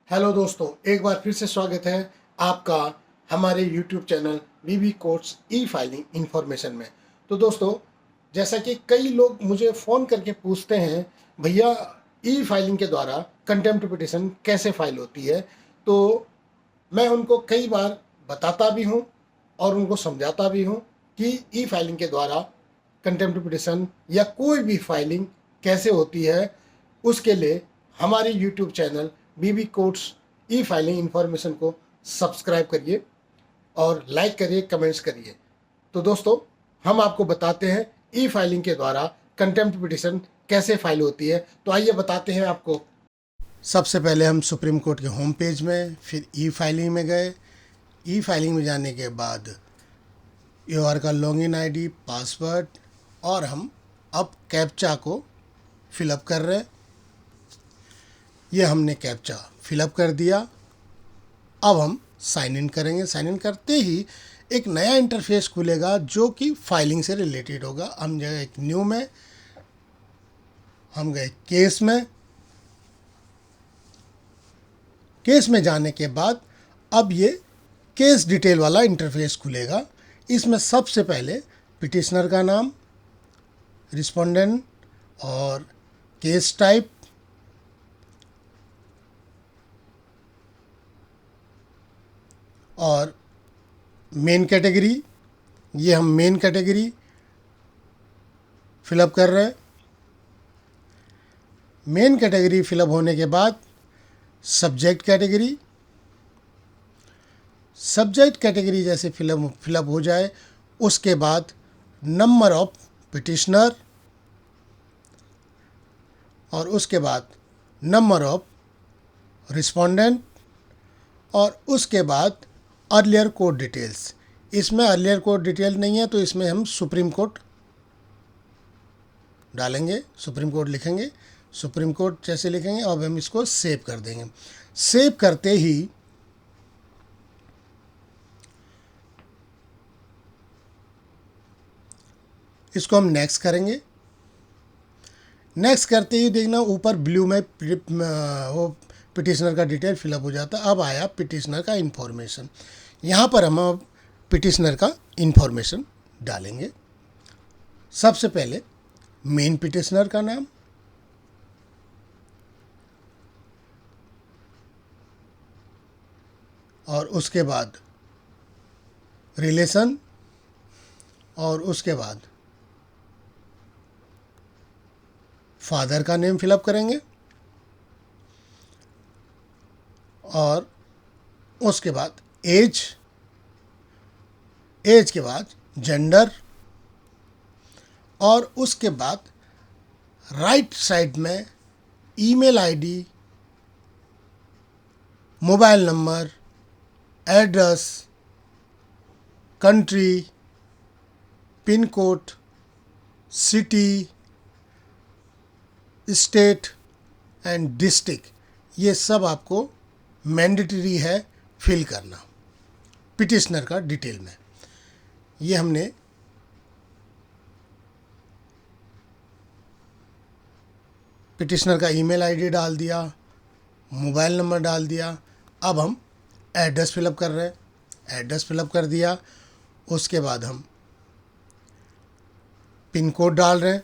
Hello दोस्तों, एक बार फिर से स्वागत है आपका हमारे YouTube चैनल बीबी कोट्स ई फाइलिंग इंफॉर्मेशन में। तो दोस्तों, जैसा कि कई लोग मुझे फ़ोन करके पूछते हैं, भैया ई फाइलिंग के द्वारा कंटेम्प्ट पिटिशन कैसे फाइल होती है, तो मैं उनको कई बार बताता भी हूँ और उनको समझाता भी हूँ कि ई फाइलिंग के द्वारा कंटेम्प्ट पिटिशन या कोई भी फाइलिंग कैसे होती है। उसके लिए हमारे यूट्यूब चैनल बीबी कोट्स ई फाइलिंग इंफॉर्मेशन को सब्सक्राइब करिए और लाइक करिए, कमेंट्स करिए। तो दोस्तों, हम आपको बताते हैं ई फाइलिंग के द्वारा कंटेम्प्ट पिटिशन कैसे फाइल होती है। तो आइए बताते हैं आपको। सबसे पहले हम सुप्रीम कोर्ट के होम पेज में, फिर ई फाइलिंग में गए। ई फाइलिंग में जाने के बाद यूआर का लॉगिन आईडी, पासवर्ड, और हम अब कैप्चा को फिलअप कर रहे हैं। ये हमने कैप्चा फिलअप कर दिया। अब हम साइन इन करेंगे। साइन इन करते ही एक नया इंटरफेस खुलेगा जो कि फाइलिंग से रिलेटेड होगा। हम गए एक न्यू में, हम गए केस में। केस में जाने के बाद अब ये केस डिटेल वाला इंटरफेस खुलेगा। इसमें सबसे पहले पिटिशनर का नाम, रिस्पोंडेंट और केस टाइप, और मेन कैटेगरी। ये हम मेन कैटेगरी फिलअप कर रहे हैं। मेन कैटेगरी फिलअप होने के बाद सब्जेक्ट कैटेगरी। सब्जेक्ट कैटेगरी जैसे फिलअप हो जाए, उसके बाद नंबर ऑफ पिटिशनर, और उसके बाद नंबर ऑफ रिस्पोंडेंट, और उसके बाद अर्लियर कोर्ट डिटेल्स। इसमें अर्लियर कोर्ट डिटेल नहीं है तो इसमें हम सुप्रीम कोर्ट डालेंगे, सुप्रीम कोर्ट लिखेंगे। सुप्रीम कोर्ट जैसे लिखेंगे, अब हम इसको सेव कर देंगे। सेव करते ही इसको हम नेक्स्ट करेंगे। नेक्स्ट करते ही देखना ऊपर ब्लू में वो पिटिशनर का डिटेल फिलअप हो जाता है। अब आया पिटिशनर का इन्फॉर्मेशन। यहाँ पर हम अब पिटिशनर का इन्फॉर्मेशन डालेंगे। सबसे पहले मेन पिटिशनर का नाम, और उसके बाद रिलेशन, और उसके बाद फादर का नेम फिलअप करेंगे, और उसके बाद एज, एज के बाद जेंडर, और उसके बाद राइट साइड में email ID, mobile number, address, country, pin code, city, state and district, ये सब आपको मैंडेटरी है फिल करना पिटिशनर का डिटेल में। ये हमने पिटिशनर का ईमेल आईडी डाल दिया, मोबाइल नंबर डाल दिया। अब हम एड्रेस फिलअप कर रहे हैं। एड्रेस फिलअप कर दिया। उसके बाद हम पिन कोड डाल रहे हैं।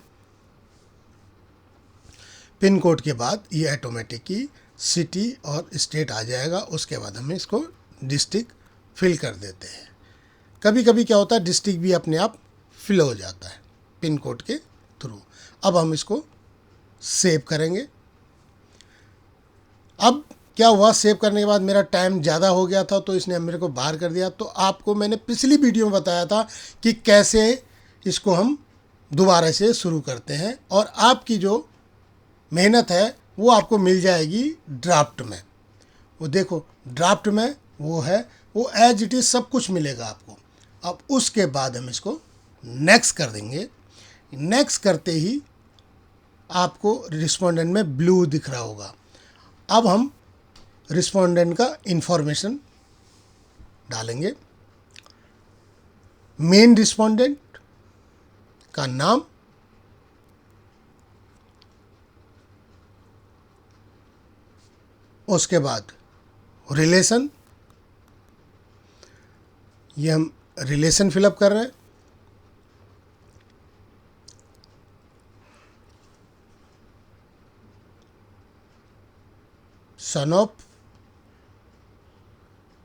पिन कोड के बाद ये ऑटोमेटिक ही सिटी और स्टेट आ जाएगा। उसके बाद हम इसको डिस्ट्रिक्ट फिल कर देते हैं। कभी कभी क्या होता है, डिस्ट्रिक्ट भी अपने आप फिल हो जाता है पिन कोड के थ्रू। अब हम इसको सेव करेंगे। अब क्या हुआ, सेव करने के बाद मेरा टाइम ज़्यादा हो गया था तो इसने मेरे को बाहर कर दिया। तो आपको मैंने पिछली वीडियो में बताया था कि कैसे इसको हम दोबारा से शुरू करते हैं, और आपकी जो मेहनत है वो आपको मिल जाएगी ड्राफ्ट में। वो देखो ड्राफ्ट में वो है, वो एज इट इज़ सब कुछ मिलेगा आपको। अब उसके बाद हम इसको नेक्स्ट कर देंगे। नेक्स्ट करते ही आपको रिस्पोंडेंट में ब्लू दिख रहा होगा। अब हम रिस्पोंडेंट का इंफॉर्मेशन डालेंगे। मेन रिस्पोंडेंट का नाम, उसके बाद रिलेशन, ये हम रिलेशन फिलअप कर रहे हैं। सन ऑफ,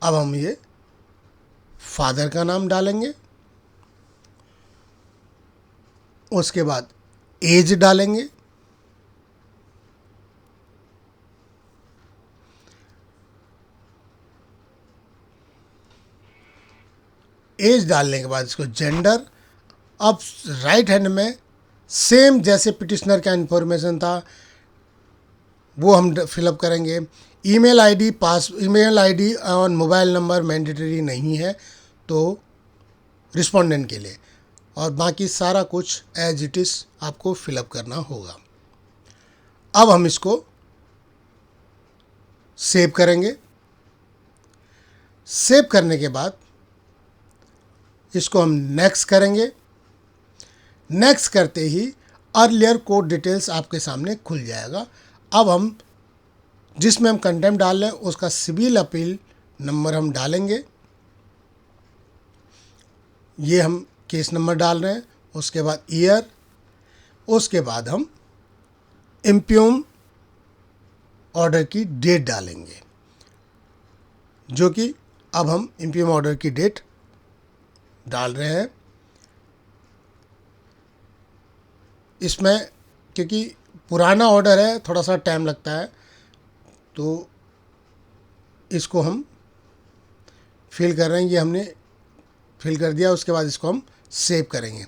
अब हम ये फादर का नाम डालेंगे, उसके बाद एज डालेंगे, एज डालने के बाद इसको जेंडर। अब राइट हैंड में सेम जैसे पिटिशनर का इन्फॉर्मेशन था वो हम फिलअप करेंगे। ईमेल आईडी और मोबाइल नंबर मैंडेटरी नहीं है तो रिस्पोंडेंट के लिए, और बाकी सारा कुछ एज इट इज़ आपको फिलअप करना होगा। अब हम इसको सेव करेंगे। सेव करने के बाद इसको हम नेक्स्ट करेंगे। नेक्स्ट करते ही अर्लियर कोड डिटेल्स आपके सामने खुल जाएगा। अब हम जिसमें हम कंटेम्प्ट डाल रहे हैं उसका सिविल अपील नंबर हम डालेंगे, ये हम केस नंबर डाल रहे हैं। उसके बाद ईयर, उसके बाद हम इम्प्यूम ऑर्डर की डेट डालेंगे, जो कि अब हम इम्प्यूम ऑर्डर की डेट डाल रहे हैं। इसमें क्योंकि पुराना ऑर्डर है थोड़ा सा टाइम लगता है, तो इसको हम फिल कर रहे हैं। ये हमने फिल कर दिया। उसके बाद इसको हम सेव करेंगे।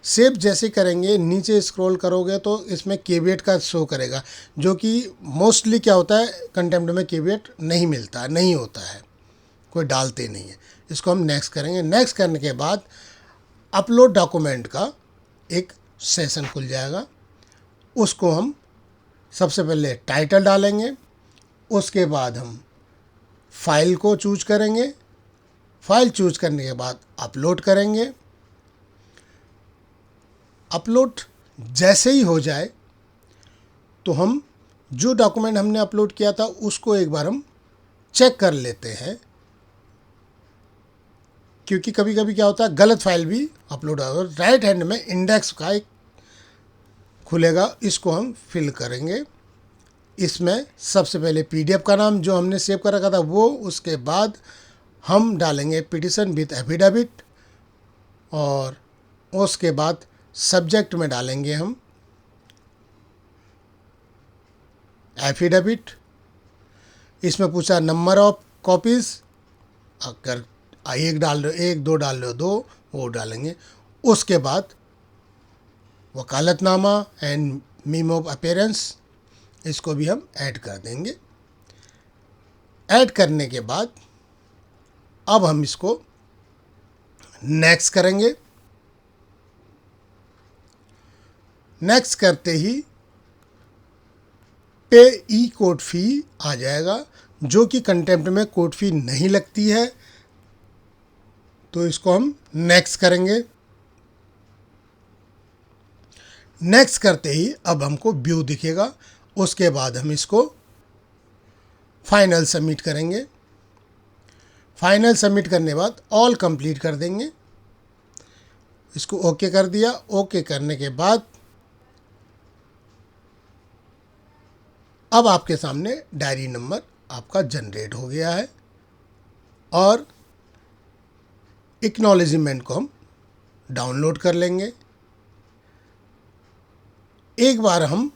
सेव जैसे करेंगे नीचे स्क्रॉल करोगे तो इसमें केविएट का शो करेगा, जो कि मोस्टली क्या होता है कंटेम्प्ट में केविएट नहीं मिलता है, नहीं होता है, कोई डालते नहीं है। इसको हम नेक्स्ट करेंगे। नेक्स्ट करने के बाद अपलोड डॉक्यूमेंट का एक सेशन खुल जाएगा। उसको हम सबसे पहले टाइटल डालेंगे, उसके बाद हम फाइल को चूज करेंगे। फाइल चूज करने के बाद अपलोड करेंगे। अपलोड जैसे ही हो जाए तो हम जो डॉक्यूमेंट हमने अपलोड किया था उसको एक बार हम चेक कर लेते हैं, क्योंकि कभी कभी क्या होता है गलत फाइल भी अपलोड होगा। राइट हैंड में इंडेक्स का एक खुलेगा, इसको हम फिल करेंगे। इसमें सबसे पहले पीडीएफ का नाम जो हमने सेव कर रखा था वो, उसके बाद हम डालेंगे पिटिशन विथ एफिडेविट, और उसके बाद सब्जेक्ट में डालेंगे हम एफिडेविट। इसमें पूछा नंबर ऑफ कॉपीज़, अगर एक डाल रहे हो एक, दो डाल रहे हो दो, वो डालेंगे। उसके बाद वकालतनामा एंड मीम ऑफ अपीयरेंस, इसको भी हम ऐड कर देंगे। ऐड करने के बाद अब हम इसको नेक्स्ट करेंगे। नेक्स्ट करते ही पे ई कोर्ट फी आ जाएगा, जो कि कंटेम्प्ट में कोर्ट फी नहीं लगती है, तो इसको हम नेक्स्ट करेंगे। नेक्स्ट करते ही अब हमको व्यू दिखेगा। उसके बाद हम इसको फाइनल सबमिट करेंगे। फाइनल सबमिट करने के बाद ऑल कंप्लीट कर देंगे। इसको ओके कर दिया। ओके करने के बाद अब आपके सामने डायरी नंबर आपका जनरेट हो गया है, और एक्नॉलेजमेंट को हम डाउनलोड कर लेंगे। एक बार हम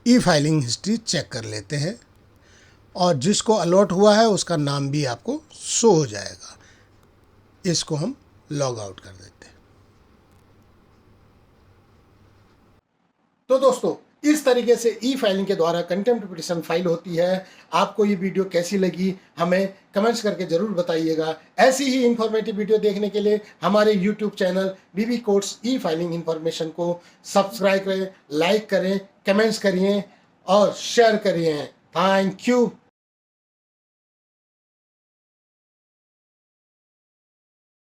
ई फाइलिंग हिस्ट्री चेक कर लेते हैं, और जिसको अलॉट हुआ है उसका नाम भी आपको शो हो जाएगा। इसको हम लॉग आउट कर देते हैं। तो दोस्तों इस तरीके से ई फाइलिंग के द्वारा कंटेम्प्ट पिटीशन फाइल होती है। आपको ये वीडियो कैसी लगी हमें कमेंट्स करके ज़रूर बताइएगा। ऐसी ही इंफॉर्मेटिव वीडियो देखने के लिए हमारे यूट्यूब चैनल बीबी कोर्ट्स ई फाइलिंग इंफॉर्मेशन को सब्सक्राइब करें, लाइक करें, कमेंट्स करिए और शेयर करिए। Thank you.